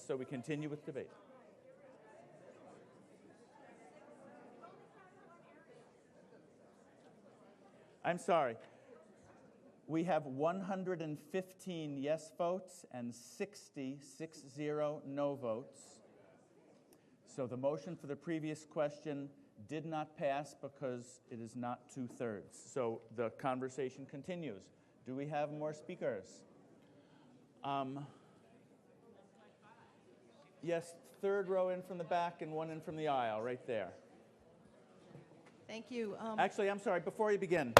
minutes, so we continue with debate. I'm sorry. We have 115 yes votes and 60 no votes. So the motion for the previous question did not pass because it is not 2/3. So the conversation continues. Do we have more speakers? Yes, third row in from the back and one in from the aisle, right there. Thank you. Actually, I'm sorry, before you begin.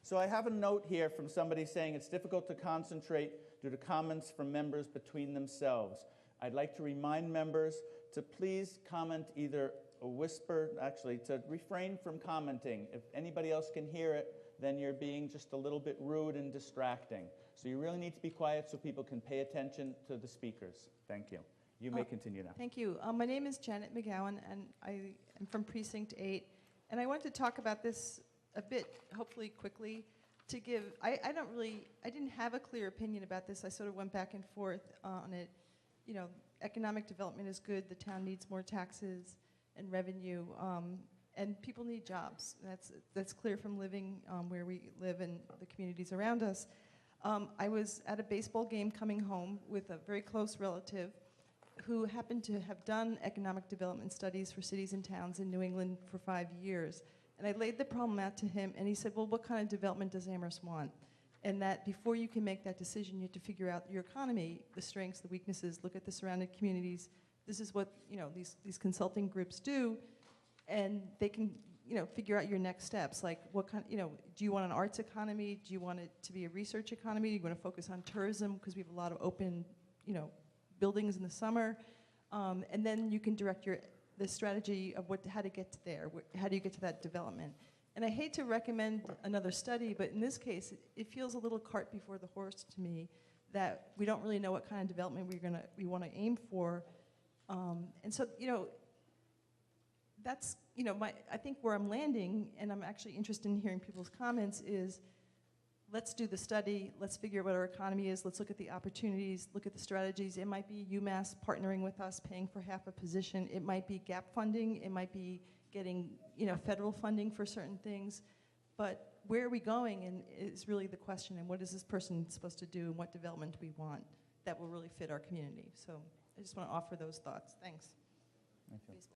So I have a note here from somebody saying it's difficult to concentrate due to comments from members between themselves. I'd like to remind members to please comment either a whisper, actually, to refrain from commenting. If anybody else can hear it, then you're being just a little bit rude and distracting. So you really need to be quiet so people can pay attention to the speakers. Thank you. You may continue now. Thank you. My name is Janet McGowan, and I am from Precinct 8. And I want to talk about this a bit, hopefully quickly, to give, I didn't have a clear opinion about this. I sort of went back and forth on it. You know, economic development is good. The town needs more taxes and revenue, and people need jobs. That's clear from living where we live and the communities around us. I was at a baseball game coming home with a very close relative who happened to have done economic development studies for cities and towns in New England for 5 years. And I laid the problem out to him, and he said, well, what kind of development does Amherst want? And that before you can make that decision, you have to figure out your economy, the strengths, the weaknesses, look at the surrounding communities. This is what, you know, these consulting groups do, and they can, you know, figure out your next steps. Like, what kind, you know, do you want an arts economy? Do you want it to be a research economy? Do you want to focus on tourism? Because we have a lot of open, you know, buildings in the summer. And then you can direct the strategy of how to get to there. How do you get to that development? And I hate to recommend another study, but in this case, it feels a little cart before the horse to me, that we don't really know what kind of development we want to aim for. And so, you know, that's, you know, I think where I'm landing, and I'm actually interested in hearing people's comments, is let's do the study, let's figure out what our economy is, let's look at the opportunities, look at the strategies. It might be UMass partnering with us, paying for half a position. It might be gap funding. It might be getting, you know, federal funding for certain things. But where are we going, and is really the question, and what is this person supposed to do, and what development do we want that will really fit our community? So I just want to offer those thoughts. Thanks. Thank you.